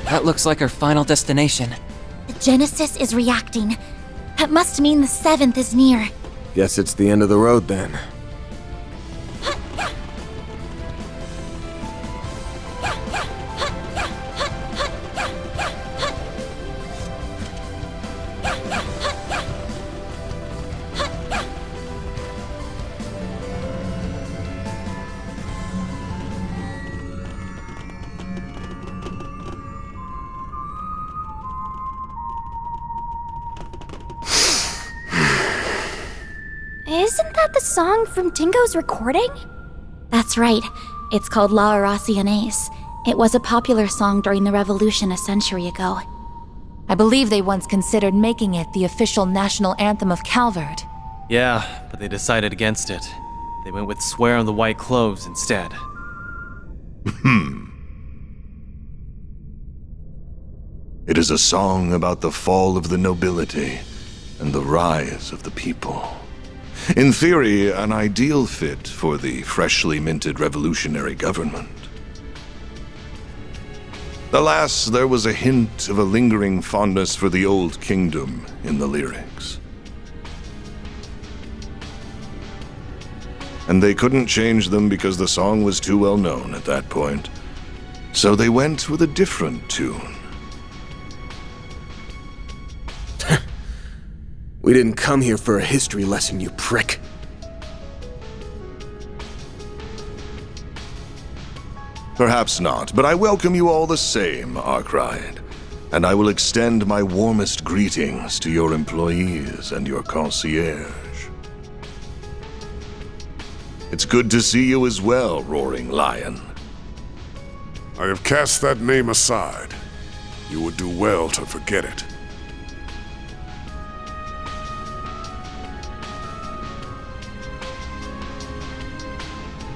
That looks like our final destination. The Genesis is reacting. That must mean the 7th is near. Guess it's the end of the road then. Isn't that the song from Tingo's recording? That's right. It's called La Oraciones. It was a popular song during the revolution a century ago. I believe they once considered making it the official national anthem of Calvert. Yeah, but they decided against it. They went with Swear on the White Cloves instead. It is a song about the fall of the nobility and the rise of the people. In theory, an ideal fit for the freshly minted revolutionary government. Alas, there was a hint of a lingering fondness for the old kingdom in the lyrics. And they couldn't change them because the song was too well known at that point. So they went with a different tune. We didn't come here for a history lesson, you prick. Perhaps not, but I welcome you all the same, Arkwright. And I will extend my warmest greetings to your employees and your concierge. It's good to see you as well, Roaring Lion. I have cast that name aside. You would do well to forget it.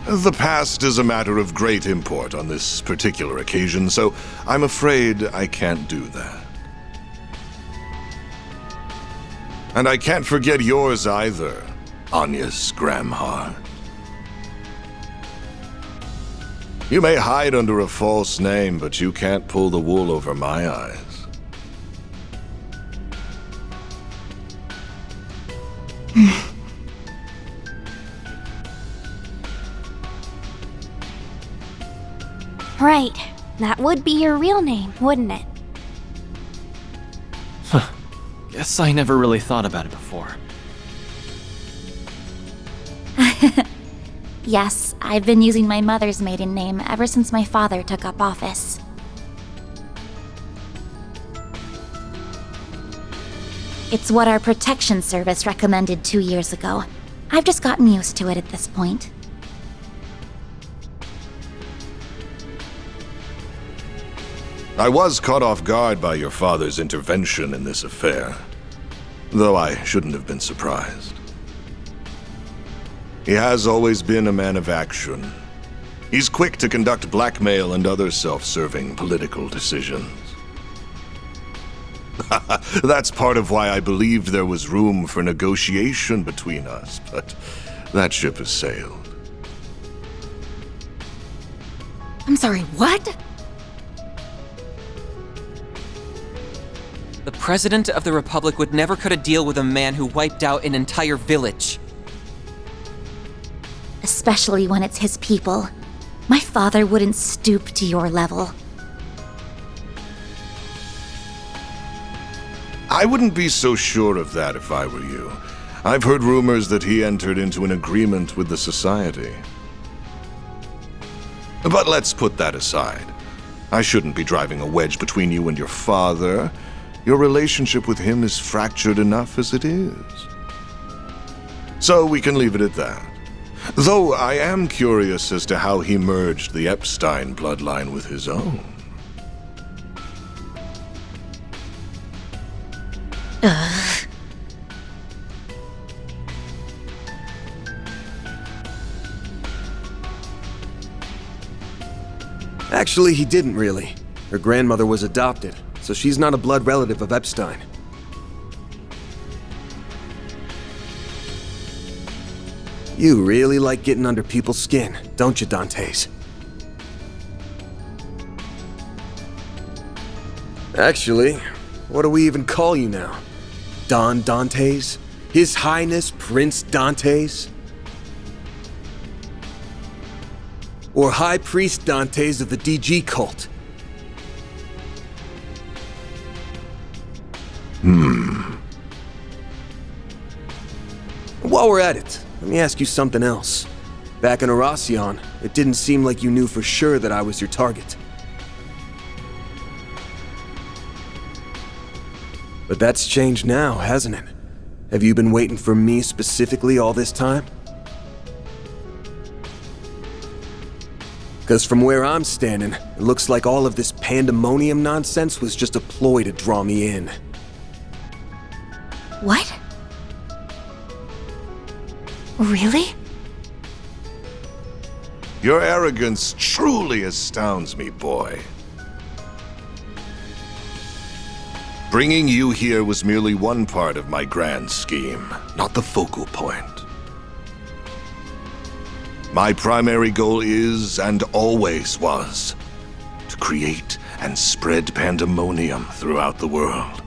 The past is a matter of great import on this particular occasion, so I'm afraid I can't do that. And I can't forget yours either, Agnes Gramhart. You may hide under a false name, but you can't pull the wool over my eyes. Right. That would be your real name, wouldn't it? Guess I never really thought about it before. Yes, I've been using my mother's maiden name ever since my father took up office. It's what our protection service recommended 2 years ago. I've just gotten used to it at this point. I was caught off guard by your father's intervention in this affair, though I shouldn't have been surprised. He has always been a man of action. He's quick to conduct blackmail and other self-serving political decisions. That's part of why I believed there was room for negotiation between us, but that ship has sailed. I'm sorry, what? The President of the Republic would never cut a deal with a man who wiped out an entire village. Especially when it's his people. My father wouldn't stoop to your level. I wouldn't be so sure of that if I were you. I've heard rumors that he entered into an agreement with the Society. But let's put that aside. I shouldn't be driving a wedge between you and your father. Your relationship with him is fractured enough as it is. So we can leave it at that. Though I am curious as to how he merged the Epstein bloodline with his own. Actually, he didn't really. Her grandmother was adopted, so she's not a blood relative of Epstein. You really like getting under people's skin, don't you, Dantes? Actually, what do we even call you now? Don Dantes? His Highness Prince Dantes? Or High Priest Dantes of the DG cult? While we're at it, let me ask you something else. Back in Arasion, it didn't seem like you knew for sure that I was your target. But that's changed now, hasn't it? Have you been waiting for me specifically all this time? Because from where I'm standing, it looks like all of this pandemonium nonsense was just a ploy to draw me in. What? Really? Your arrogance truly astounds me, boy. Bringing you here was merely one part of my grand scheme, not the focal point. My primary goal is, and always was, to create and spread pandemonium throughout the world.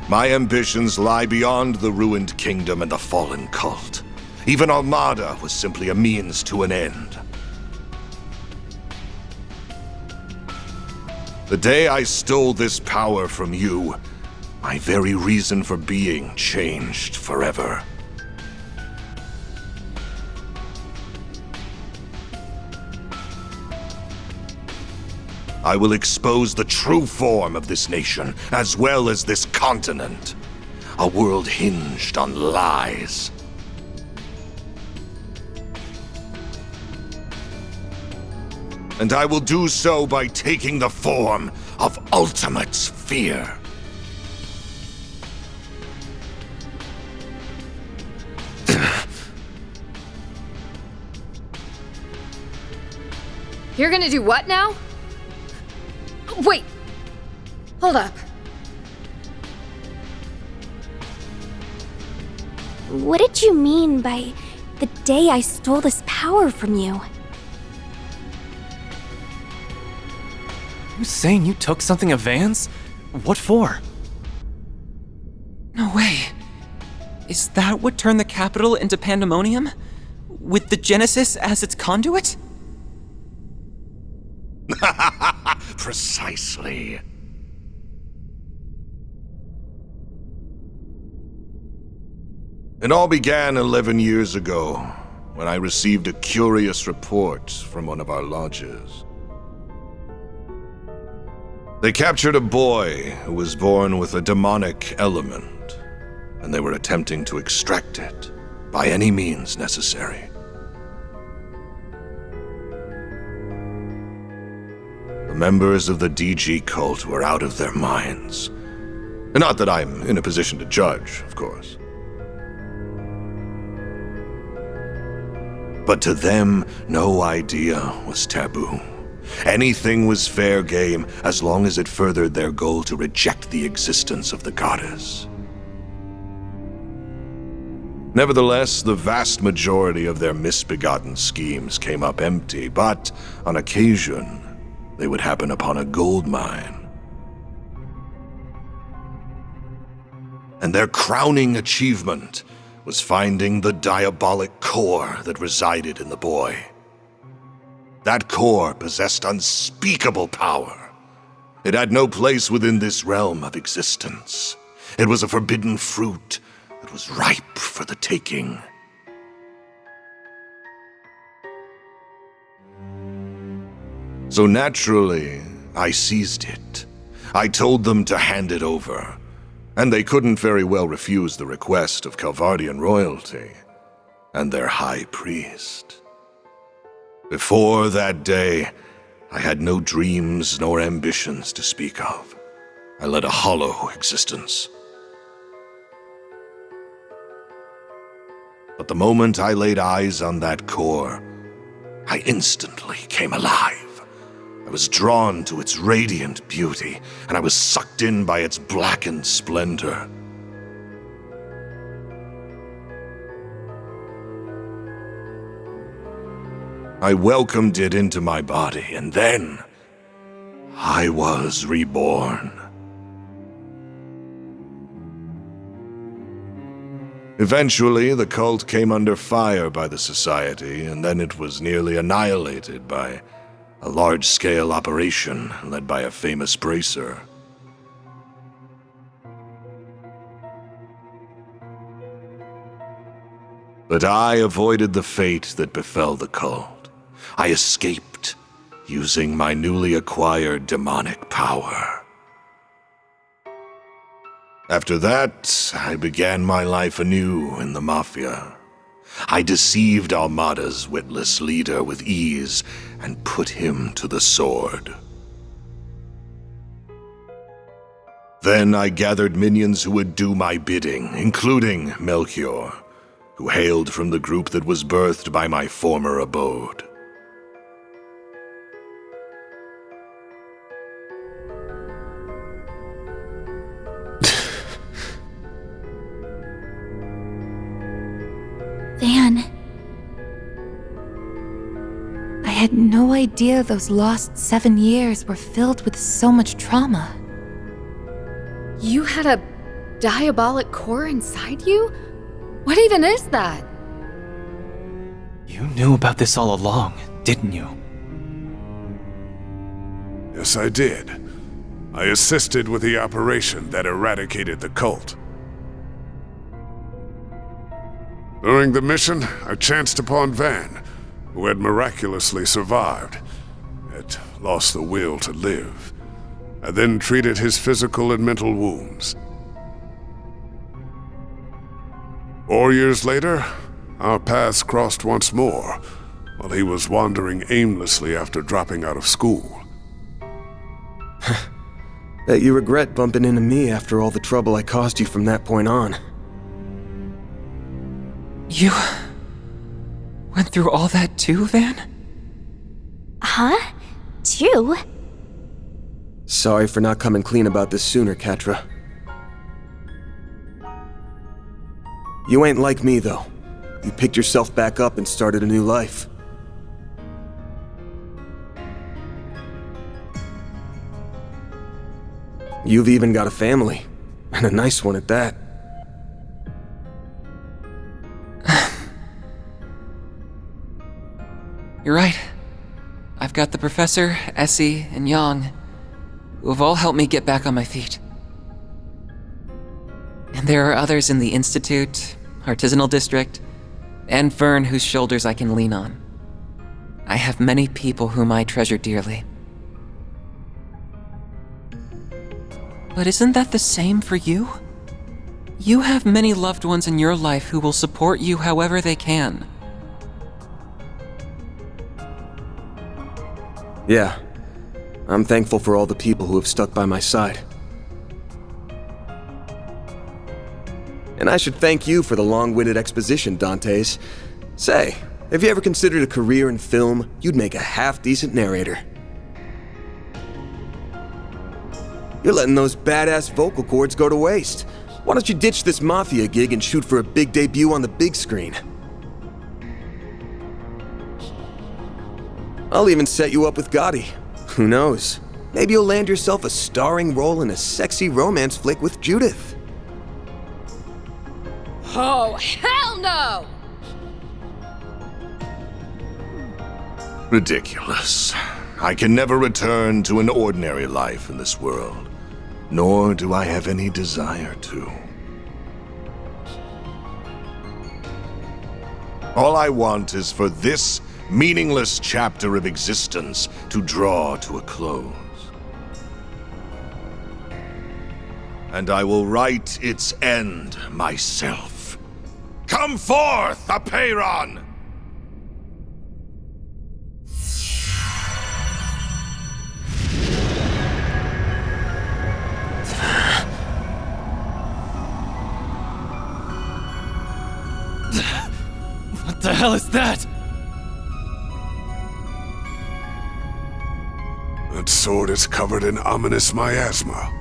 My ambitions lie beyond the ruined kingdom and the fallen cult. Even Armada was simply a means to an end. The day I stole this power from you, my very reason for being changed forever. I will expose the true form of this nation, as well as this continent. A world hinged on lies. And I will do so by taking the form of ultimate fear. You're gonna do what now? Wait! Hold up. What did you mean by the day I stole this power from you? You saying you took something of Van's? What for? No way. Is that what turned the capital into pandemonium? With the Genesis as its conduit? Precisely. It all began 11 years ago, when I received a curious report from one of our lodges. They captured a boy who was born with a demonic element, and they were attempting to extract it by any means necessary. The members of the DG cult were out of their minds. Not that I'm in a position to judge, of course. But to them, no idea was taboo. Anything was fair game as long as it furthered their goal to reject the existence of the goddess. Nevertheless, the vast majority of their misbegotten schemes came up empty, but on occasion, they would happen upon a gold mine. And their crowning achievement was finding the diabolic core that resided in the boy. That core possessed unspeakable power. It had no place within this realm of existence. It was a forbidden fruit that was ripe for the taking. So naturally, I seized it. I told them to hand it over, and they couldn't very well refuse the request of Calvardian royalty and their high priest. Before that day, I had no dreams nor ambitions to speak of. I led a hollow existence. But the moment I laid eyes on that core, I instantly came alive. I was drawn to its radiant beauty, and I was sucked in by its blackened splendor. I welcomed it into my body, and then I was reborn. Eventually, the cult came under fire by the Society, and then it was nearly annihilated by a large-scale operation led by a famous bracer. But I avoided the fate that befell the cult. I escaped, using my newly acquired demonic power. After that, I began my life anew in the Mafia. I deceived Almada's witless leader with ease and put him to the sword. Then I gathered minions who would do my bidding, including Melchior, who hailed from the group that was birthed by my former abode. Van, I had no idea those lost 7 years were filled with so much trauma. You had a diabolic core inside you? What even is that? You knew about this all along, didn't you? Yes, I did. I assisted with the operation that eradicated the cult. During the mission, I chanced upon Van, who had miraculously survived, yet lost the will to live. I then treated his physical and mental wounds. 4 years later, our paths crossed once more, while he was wandering aimlessly after dropping out of school. Bet you regret bumping into me after all the trouble I caused you from that point on. You went through all that too, Van? huh? 2? Sorry for not coming clean about this sooner, Catra. You ain't like me, though. You picked yourself back up and started a new life. You've even got a family, and a nice one at that. You're right. I've got the Professor, Essie, and Yang, who have all helped me get back on my feet. And there are others in the Institute, Artisanal District, and Vern whose shoulders I can lean on. I have many people whom I treasure dearly. But isn't that the same for you? You have many loved ones in your life who will support you however they can. Yeah, I'm thankful for all the people who have stuck by my side. And I should thank you for the long-winded exposition, Dantes. Say, have you ever considered a career in film? You'd make a half-decent narrator. You're letting those badass vocal cords go to waste. Why don't you ditch this Mafia gig and shoot for a big debut on the big screen? I'll even set you up with Gotti. Who knows? Maybe you'll land yourself a starring role in a sexy romance flick with Judith. Oh, hell no! Ridiculous. I can never return to an ordinary life in this world, nor do I have any desire to. All I want is for this meaningless chapter of existence to draw to a close. And I will write its end myself. Come forth, Apeiron! What the hell is that? That sword is covered in ominous miasma.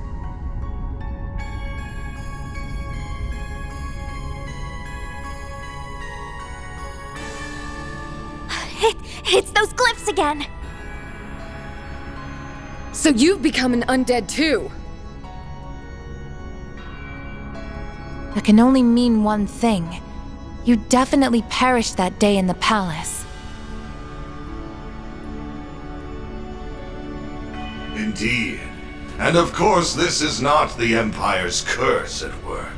It's those glyphs again! So you've become an undead too? That can only mean one thing. You definitely perished that day in the palace. Indeed. And of course, this is not the Empire's curse at work.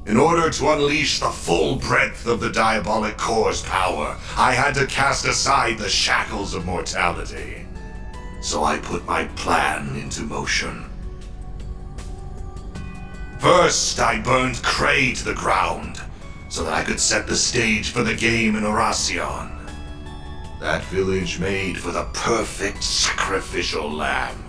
In order to unleash the full breadth of the Diabolic Core's power, I had to cast aside the shackles of mortality. So I put my plan into motion. First, I burned Cray to the ground, so that I could set the stage for the game in Oracion. That village made for the perfect sacrificial lamb.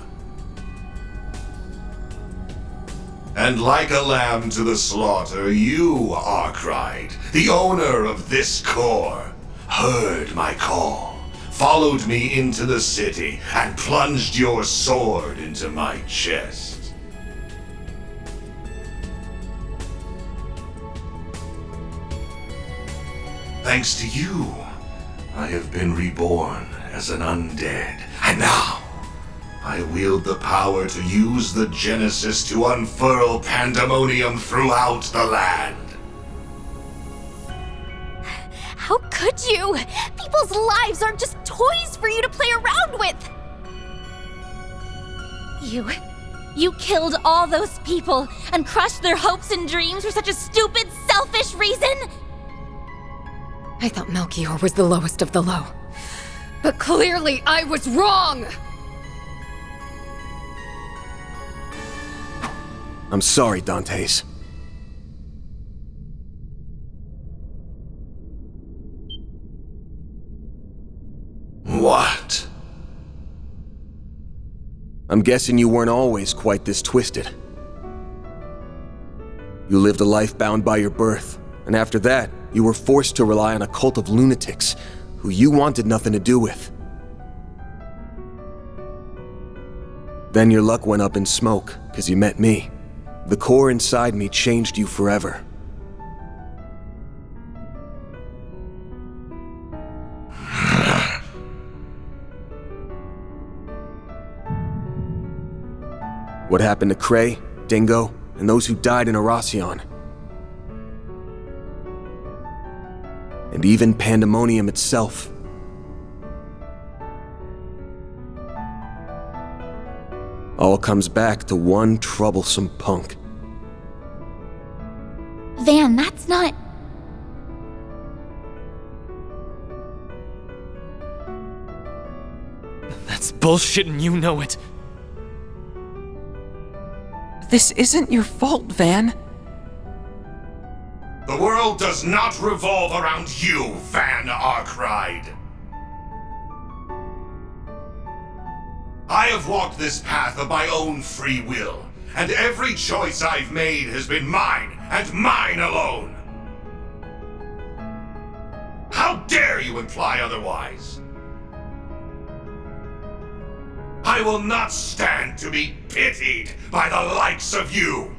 And like a lamb to the slaughter, you, Arkwright, the owner of this core, heard my call, followed me into the city, and plunged your sword into my chest. Thanks to you, I have been reborn as an undead, and now I wield the power to use the Genesis to unfurl pandemonium throughout the land. How could you? People's lives aren't just toys for you to play around with! You killed all those people and crushed their hopes and dreams for such a stupid, selfish reason? I thought Melchior was the lowest of the low. But clearly I was wrong! I'm sorry, Dantes. What? I'm guessing you weren't always quite this twisted. You lived a life bound by your birth, and after that, you were forced to rely on a cult of lunatics who you wanted nothing to do with. Then your luck went up in smoke, because you met me. The core inside me changed you forever. What happened to Cray, Dingo, and those who died in Oracion? And even Pandemonium itself. All comes back to one troublesome punk. Van, that's not... That's bullshit and you know it. This isn't your fault, Van. The world does not revolve around you, Van Arkwright. I have walked this path of my own free will, and every choice I've made has been mine, and mine alone. How dare you imply otherwise? I will not stand to be pitied by the likes of you.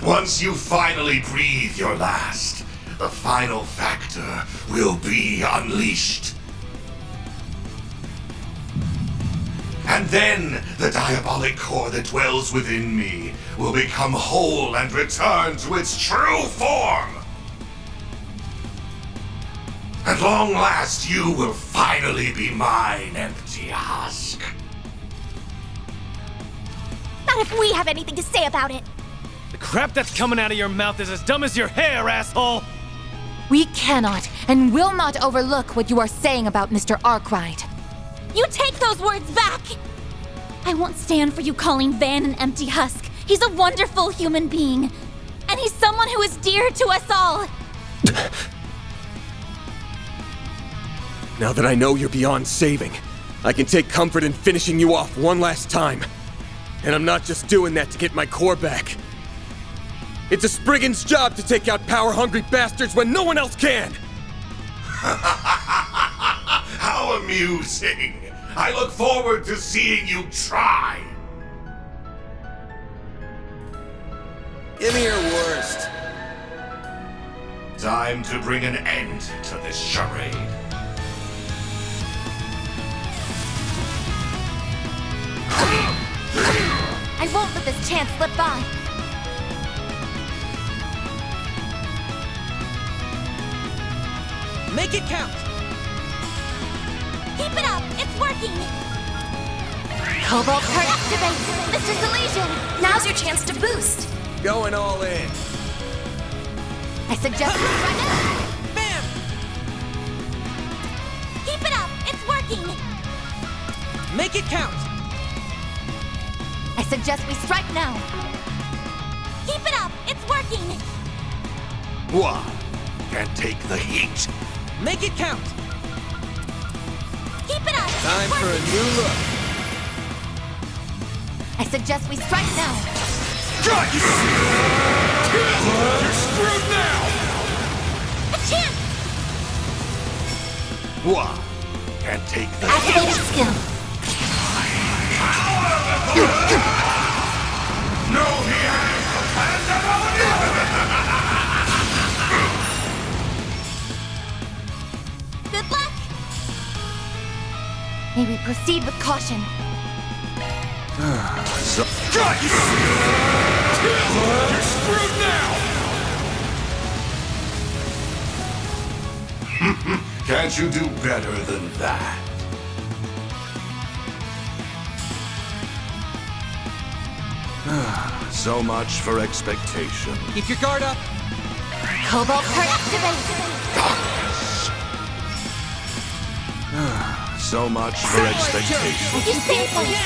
Once you finally breathe your last, the final factor will be unleashed. And then the diabolic core that dwells within me will become whole and return to its true form. At long last, you will finally be mine, empty husk. Not if we have anything to say about it. The crap that's coming out of your mouth is as dumb as your hair, asshole! We cannot and will not overlook what you are saying about Mr. Arkwright. You take those words back! I won't stand for you calling Van an empty husk. He's a wonderful human being. And he's someone who is dear to us all. Now that I know you're beyond saving, I can take comfort in finishing you off one last time. And I'm not just doing that to get my core back. It's a Spriggan's job to take out power-hungry bastards when no one else can! How amusing! I look forward to seeing you try! Give me your word. first. Time to bring an end to this charade. I won't let this chance slip by. Make it count! Keep it up! It's working! Cobalt card activate! Mr. Salesian, now's your chance to boost! Going all in. I suggest we run it! Bam! Keep it up! It's working! Make it count! I suggest we strike now! Keep it up! It's working! What? Can't take the heat? Make it count! Keep it up! Time for a new look. I suggest we strike now! Strike! You're screwed now! A chance! What? Can't take the Activating skill! No, he has Good luck! May we proceed with caution. Strike! You're screwed now! Can't you do better than that? So much for expectation. Keep your guard up! Cobalt card activate! So much for expectation. You see things!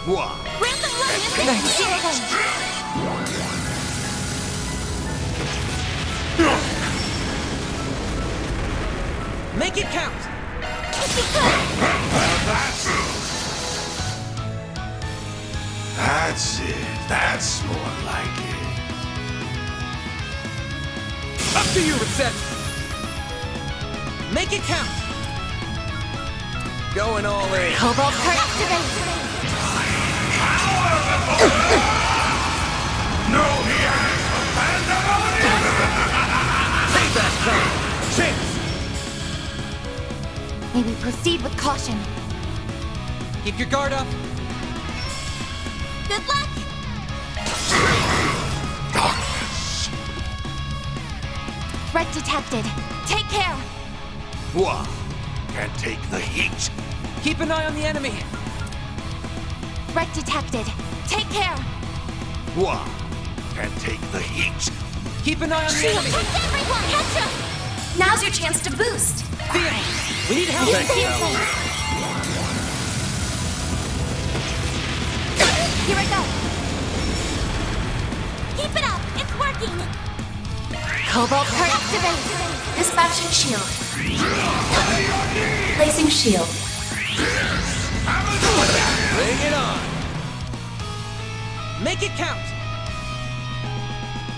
What? Random run is zero. Make it count! That's it. That's more like it. Up to you, Reset! Make it count! Going all in. Cobalt card activate! No, he has Payback time! Chance! May we proceed with caution. Keep your guard up! Good luck! Threat detected. Take care! What? Can't take the heat? Keep an eye on the enemy! Threat detected. Take care! What? Can't take the heat? Keep an eye on the Shield! enemy! Protect everyone! Catch up! Now's your chance to boost! Theater! We need help! You see things! Here I go! Keep it up! It's working! Cobalt card activate! Dispatching shield. Placing shield. Bring it on! Make it count!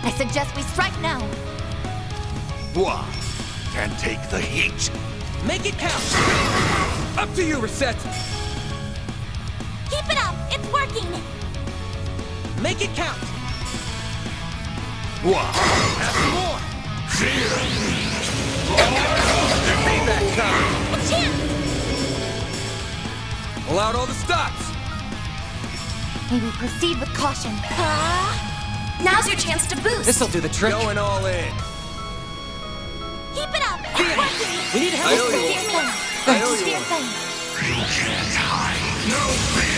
I suggest we strike now. What? Can't take the heat? Make it count! Up to you, Reset! Keep it up! It's working! Make it count! What? Have some more! Payback time! A chance! Pull out all the stops! May we proceed with caution. Now's your chance to boost! This'll do the trick! Going all in! Keep it up! It's working! We need I help! owe you Steer one. things! I owe you Steer one. things!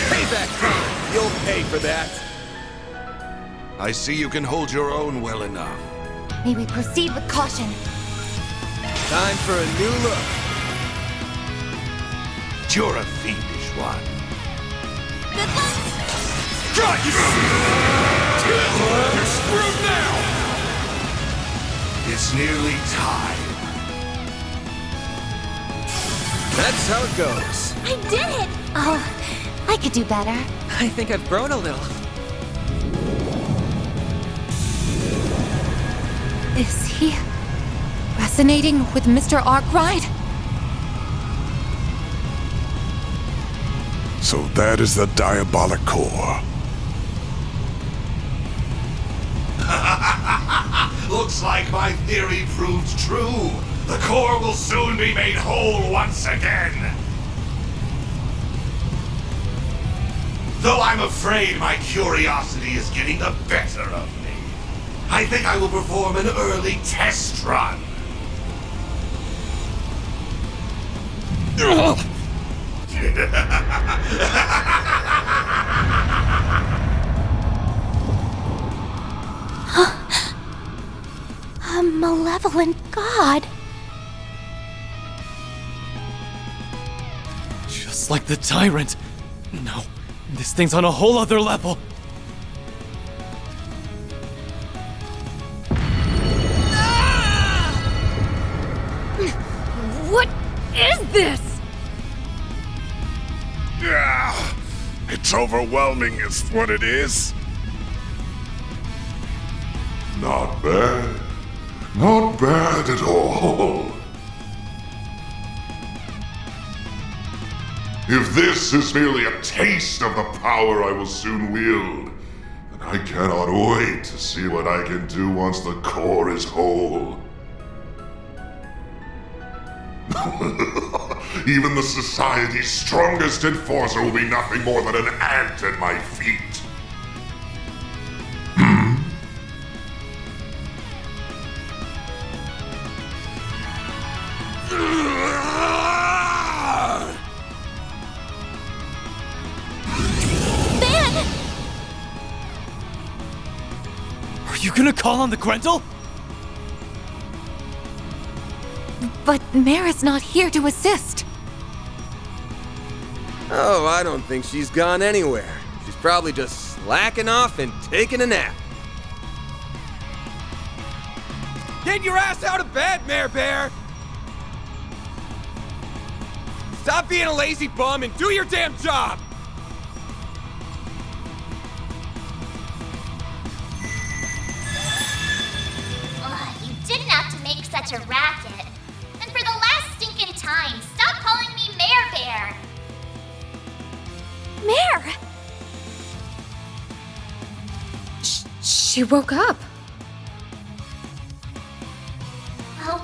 Payback time! You'll pay for that! I see you can hold your own well enough. May we proceed with caution. Time for a new look! You're a fiendish one. Good luck! Strike! You're screwed now! It's nearly time. That's how it goes. I did it! Oh, I could do better. I think I've grown a little. Is he resonating with Mr. Arkwright? So that is the diabolic core. Looks like my theory proved true. The core will soon be made whole once again. Though I'm afraid my curiosity is getting the better of me, I think I will perform an early test run. A malevolent god. Just like the tyrant. No, this thing's on a whole other level. What is this? Yeah, it's overwhelming is what it is. Not bad. Not bad at all. If this is merely a taste of the power I will soon wield, then I cannot wait to see what I can do once the core is whole. Even the Society's strongest enforcer will be nothing more than an ant at my feet. Are you gonna call on the Grendel? But Mara's not here to assist. Oh, I don't think she's gone anywhere. She's probably just slacking off and taking a nap. Get your ass out of bed, Mare Bear! Stop being a lazy bum and do your damn job! Ugh, you didn't have to make such a racket. And for the last stinking time, stop calling me Mare Bear! Mare! She woke up.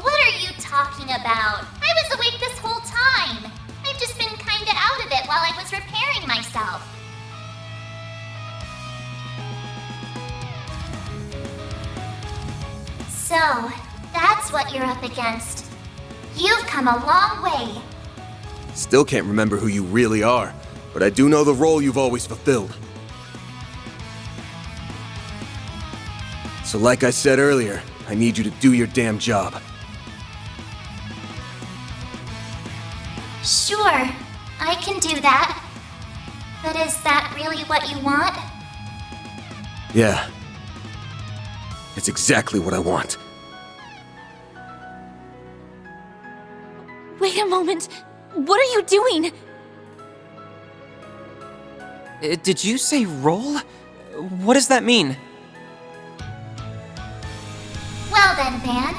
What are you talking about? I was awake this whole time. I've just been kinda out of it while I was repairing myself. So, that's what you're up against. You've come a long way. Still can't remember who you really are, but I do know the role you've always fulfilled. So like I said earlier, I need you to do your damn job. Sure, I can do that. But is that really what you want? Yeah. It's exactly what I want. Wait a moment. What are you doing? Did you say roll? What does that mean? Well then, Van.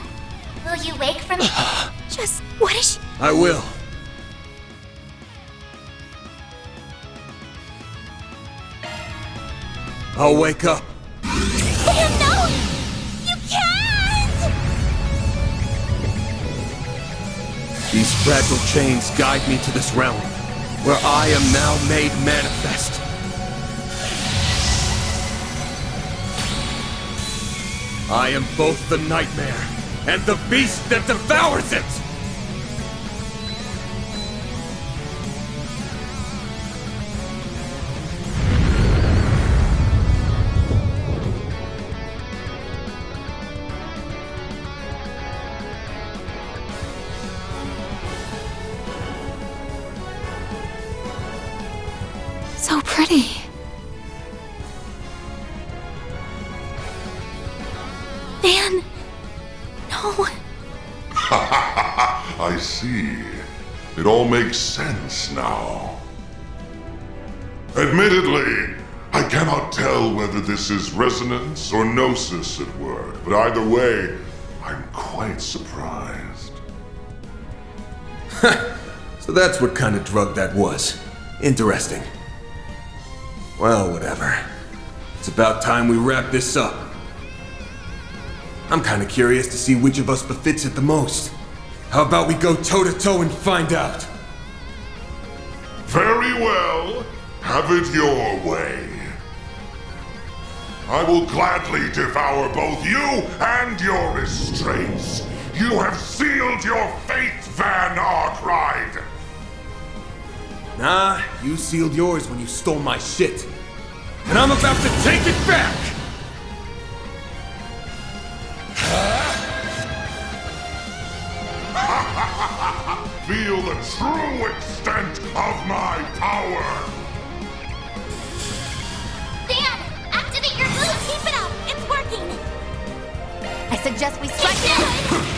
Will you wake from... Just, what is she? I will. I'll wake up. Van, no! You can't! These fragile chains guide me to this realm, where I am now made manifest. I am both the nightmare and the beast that devours it! So pretty. Van, no. I see. It all makes sense now. Admittedly, I cannot tell whether this is resonance or gnosis at work, but either way, I'm quite surprised. So that's what kind of drug that was. Interesting. Well, whatever. It's about time we wrap this up. I'm kinda curious to see which of us befits it the most. How about we go toe-to-toe and find out? Very well. Have it your way. I will gladly devour both you and your restraints. You have sealed your fate, Van Arkride. Nah, you sealed yours when you stole my shit. And I'm about to take it back! Feel the true extent of my power! Dan, activate your boost! Keep it up! It's working! I suggest we strike It's now. good!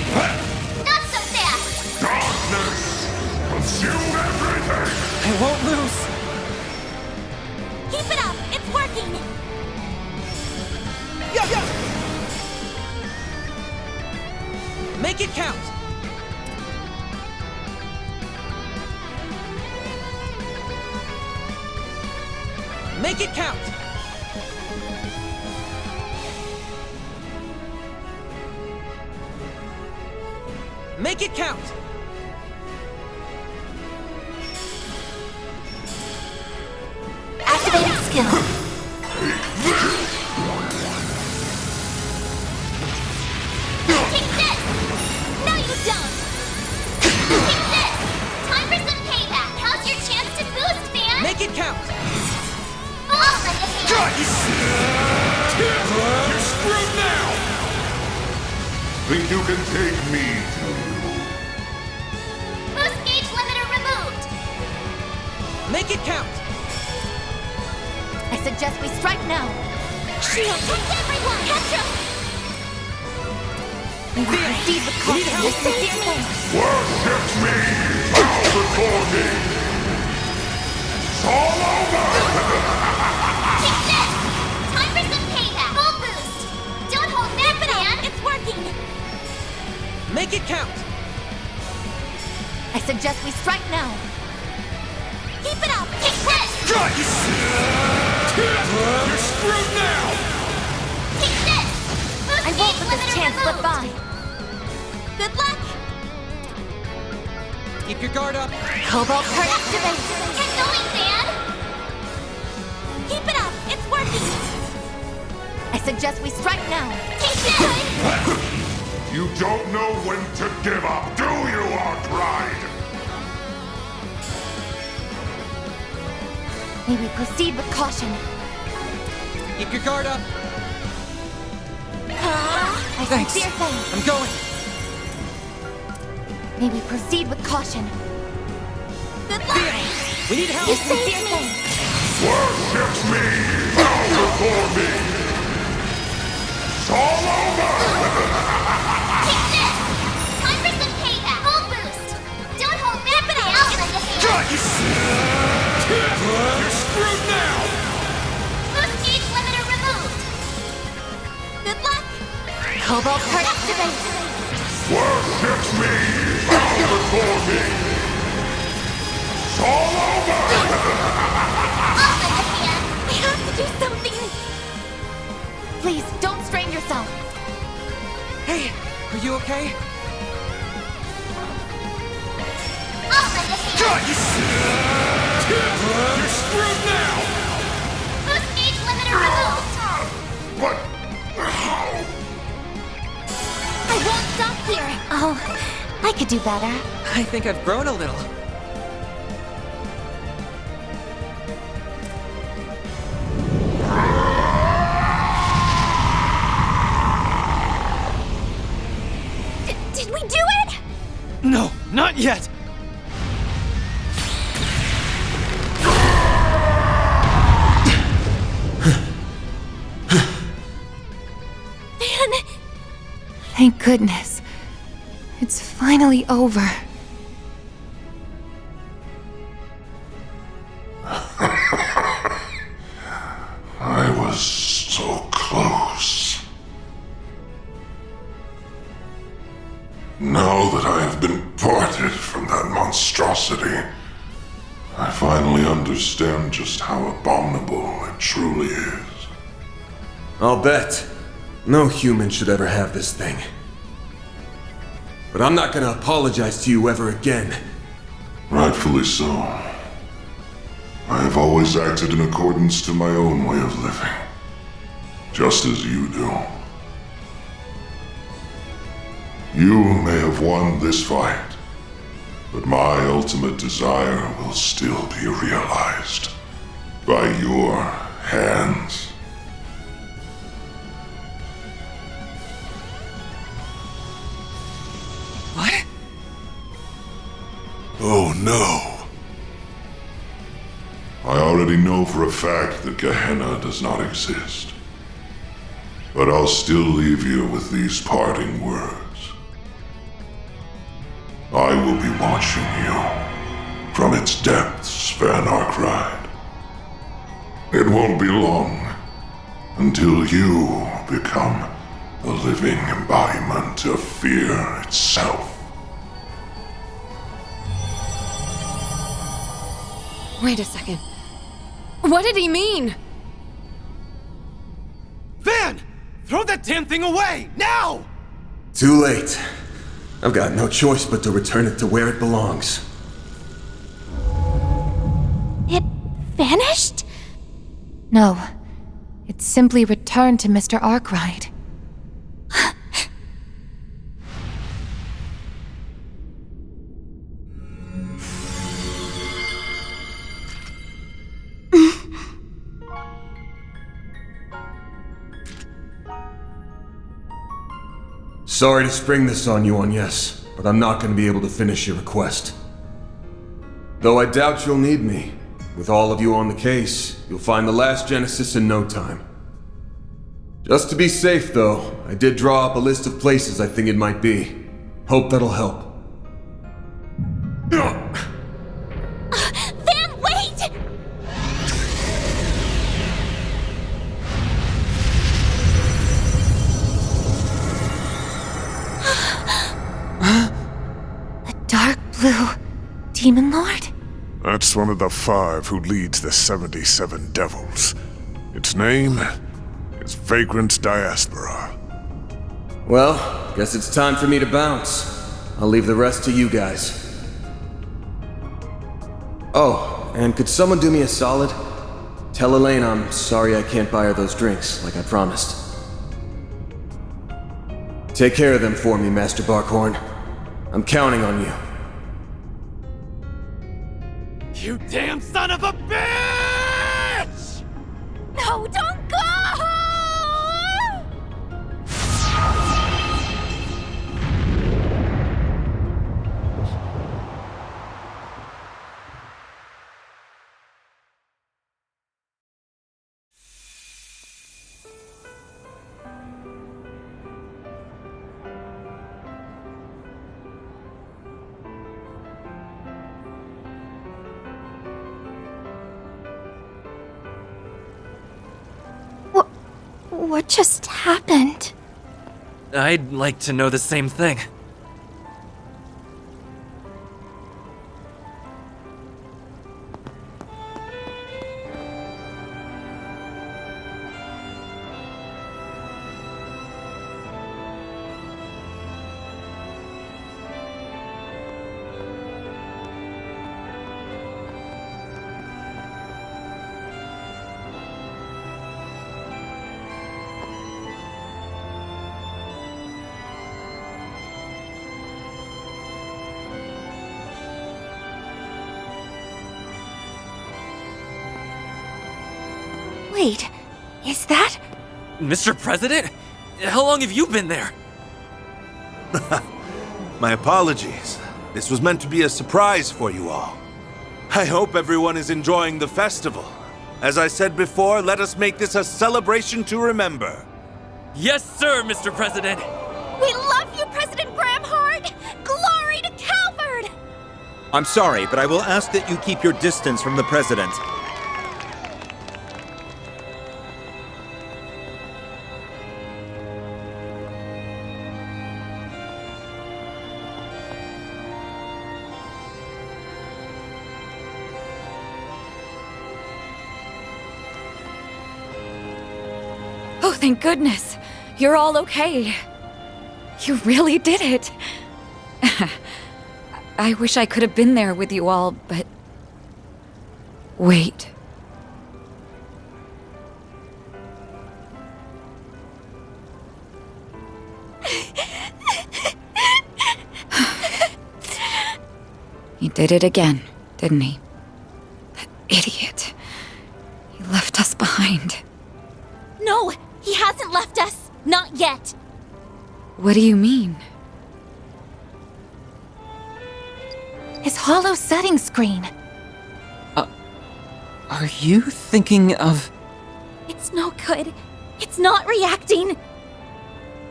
Not so fast! Darkness! Consume everything! I won't lose! Keep it up! It's working! Make it count! Make it count! Make it count! Activating skill. Take this! No, you don't! Take this! Time for some payback! How's your chance to boost, man? Make it count! I'll lend a hand! You're screwed now! Think you can take me to you? Boost gauge limiter removed! Make it count! I suggest we strike now. Shield! Take everyone! Petra! We will proceed with caution. With sincere thanks. Worship me! Bow before me! It's all over! Take this! Time for some payback! Full boost! Don't hold back, man! It's working! Make it count! I suggest we strike now. Keep it up! Take this! You're screwed now! Take this! Boost I won't gauge let this limiter chance slip removed. by. Good luck! Keep your guard up! Cobalt card activate. Get going, Dan! Keep it up! It's working! I suggest we strike now. Take this! You don't know when to give up, do you, Arkride? May we proceed with caution. Keep your guard up! I Thanks. sincere thanks. I'm going! May we proceed with caution. Good luck! We need help! With sincere thanks. Worship me! Bow before me! It's all over! Take this! Time for some payback! Full boost! Don't hold back, man! I'll lend a hand! You're screwed now! Boost gauge limiter removed! Good luck! Cobalt card activate. Worship me! Bow before me! It's all over! I'll lend a hand! We have to do something. Please, don't strain yourself. Hey, are you okay? I'll lend a hand! You're screwed now! Boost gauge limiter removed! But how? I won't stop here. Oh, I could do better. I think I've grown a little. Did we do it? No, not yet! Thank goodness. It's finally over. I was so close. Now that I have been parted from that monstrosity, I finally understand just how abominable it truly is. I'll bet. No human should ever have this thing. But I'm not gonna apologize to you ever again. Rightfully so. I have always acted in accordance to my own way of living. Just as you do. You may have won this fight, but my ultimate desire will still be realized by your hands. What? Oh no. I already know for a fact that Gehenna does not exist. But I'll still leave you with these parting words. I will be watching you from its depths, Van Arkwright. It won't be long until you become the living embodiment of fear itself. Wait a second. What did he mean? Van! Throw that damn thing away! Now! Too late. I've got no choice but to return it to where it belongs. It vanished? No. It simply returned to Mr. Arkwright. Sorry to spring this on you, Agnes, but I'm not going to be able to finish your request. Though I doubt you'll need me. With all of you on the case, you'll find the last Genesis in no time. Just to be safe, though, I did draw up a list of places I think it might be. Hope that'll help. Van, wait! A dark blue demon lord? That's one of the 5 who leads the 77 devils. Its name is Vagrant Diaspora. Well, guess it's time for me to bounce. I'll leave the rest to you guys. Oh, and could someone do me a solid? Tell Elaine I'm sorry I can't buy her those drinks, like I promised. Take care of them for me, Master Barkhorn. I'm counting on you. You damn son of a bitch! No, don't go! What just happened? I'd like to know the same thing. Wait, is that? Mr. President? How long have you been there? My apologies. This was meant to be a surprise for you all. I hope everyone is enjoying the festival. As I said before, let us make this a celebration to remember. Yes, sir, Mr. President! We love you, President Bramhard! Glory to Calvard! I'm sorry, but I will ask that you keep your distance from the President. Oh, thank goodness. you're all okay. You really did it. I wish I could have been there with you all, but... Wait. He did it again, didn't he? That idiot. He left us behind. No, he hasn't left us. Not yet. What do you mean? His hollow setting screen. Are you thinking of... It's no good. It's not reacting.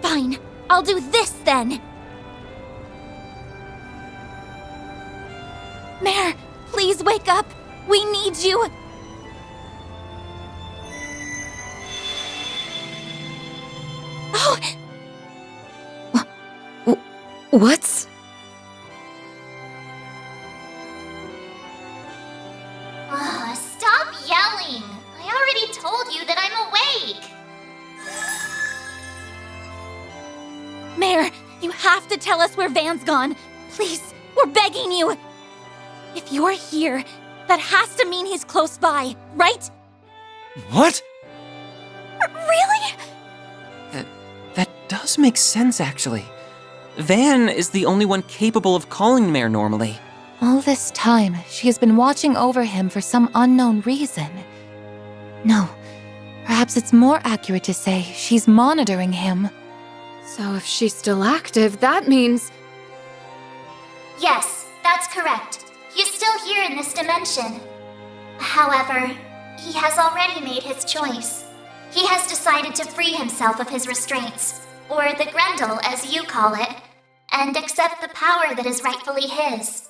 Fine, I'll do this then. Mare, please wake up. We need you. Oh! What's... Stop yelling! I already told you that I'm awake! Mare, you have to tell us where Van's gone. Please, we're begging you. If you're here, that has to mean he's close by, right? What? Really? That does make sense, actually. Van is the only one capable of calling Mare normally. All this time, she has been watching over him for some unknown reason. No, perhaps it's more accurate to say she's monitoring him. So if she's still active, that means... Yes, that's correct. He's still here in this dimension. However, he has already made his choice. He has decided to free himself of his restraints, or the Grendel as you call it, and accept the power that is rightfully his.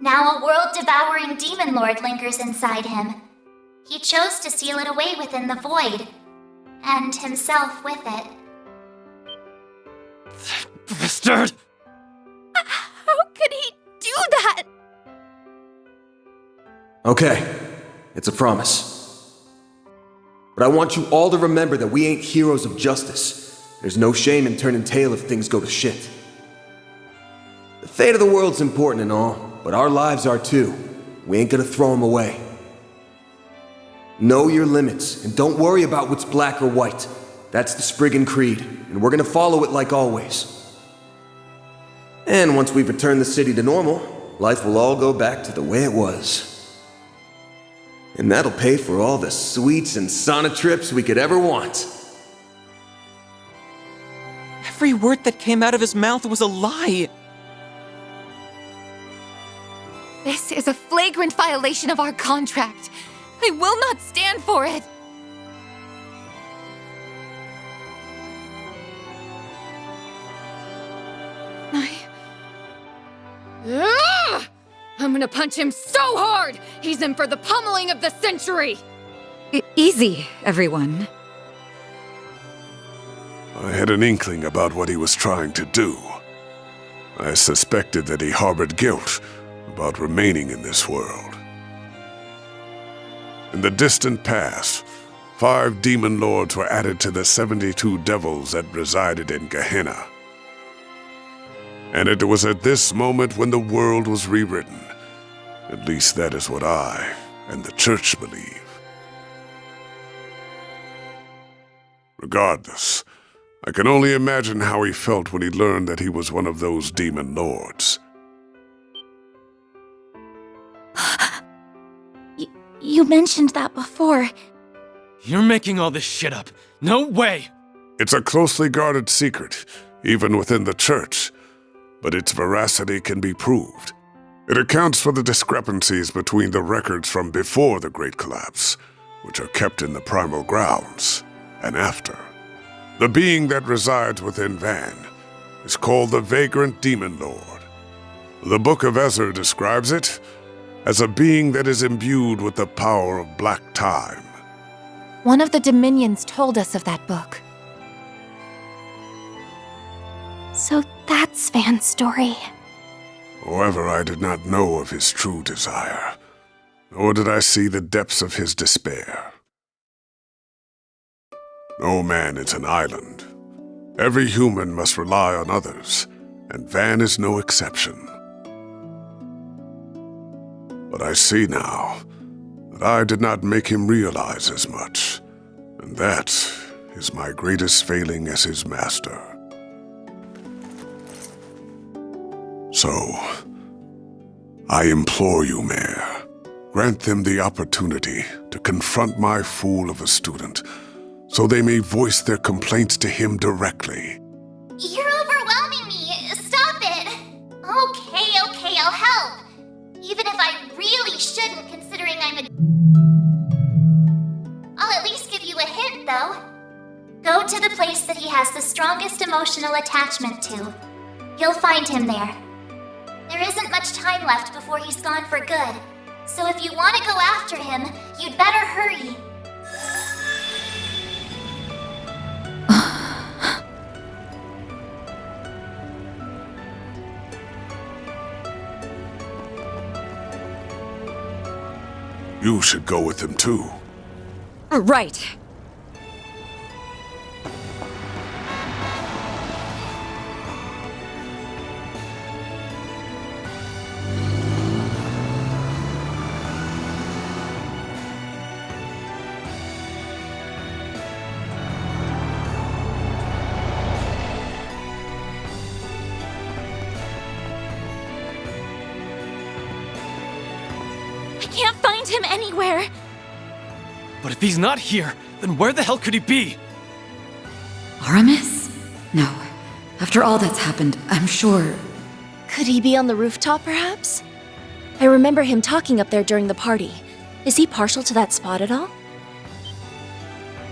Now a world-devouring demon lord lingers inside him. He chose to seal it away within the void, and himself with it. Bastard! How could he do that? Okay, it's a promise. But I want you all to remember that we ain't heroes of justice. There's no shame in turning tail if things go to shit. The fate of the world's important and all, but our lives are too. We ain't gonna throw them away. Know your limits, and don't worry about what's black or white. That's the Spriggan Creed, and we're gonna follow it like always. And once we've returned the city to normal, life will all go back to the way it was. And that'll pay for all the sweets and sauna trips we could ever want. Every word that came out of his mouth was a lie. This is a flagrant violation of our contract. I will not stand for it. I'm gonna punch him so hard! He's in for the pummeling of the century! Easy, everyone. I had an inkling about what he was trying to do. I suspected that he harbored guilt about remaining in this world. In the distant past, 5 demon lords were added to the 72 devils that resided in Gehenna. And it was at this moment when the world was rewritten. At least that is what I and the Church believe. Regardless, I can only imagine how he felt when he learned that he was one of those demon lords. You mentioned that before. You're making all this shit up. No way! It's a closely guarded secret, even within the Church, but its veracity can be proved. It accounts for the discrepancies between the records from before the Great Collapse, which are kept in the primal grounds, and after. The being that resides within Van is called the Vagrant Demon Lord. The Book of Ezra describes it as a being that is imbued with the power of black time. One of the Dominions told us of that book. So that's Van's story. However, I did not know of his true desire, nor did I see the depths of his despair. No man is an island, Every human must rely on others, and Van is no exception. But I see now that I did not make him realize as much, and that is my greatest failing as his master. So, I implore you, Mayor, grant them the opportunity to confront my fool of a student, so they may voice their complaints to him directly. You're overwhelming me. Stop it. Okay, I'll help. Even if I really shouldn't, considering I'll at least give you a hint, though. Go to the place that he has the strongest emotional attachment to. You'll find him there. There isn't much time left before he's gone for good, so if you want to go after him, you'd better hurry. You should go with him too. Right. I can't find him anywhere. But if he's not here, then where the hell could he be? Aramis? No. After all that's happened, I'm sure... Could he be on the rooftop, perhaps? I remember him talking up there during the party. Is he partial to that spot at all?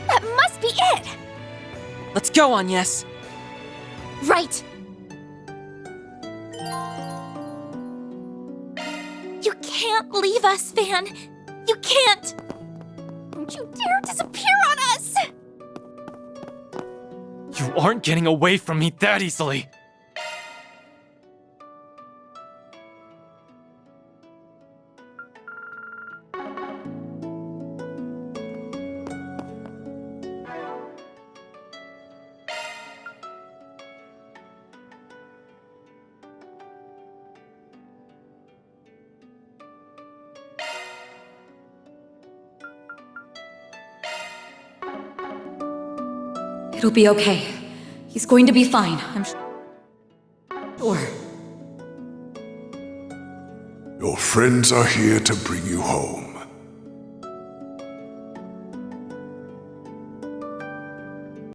That must be it! Let's go, Agnes. Right. You can't leave us, Van. You can't. Don't you dare disappear on us! You aren't getting away from me that easily. It'll be okay. He's going to be fine, I'm sure. Your friends are here to bring you home.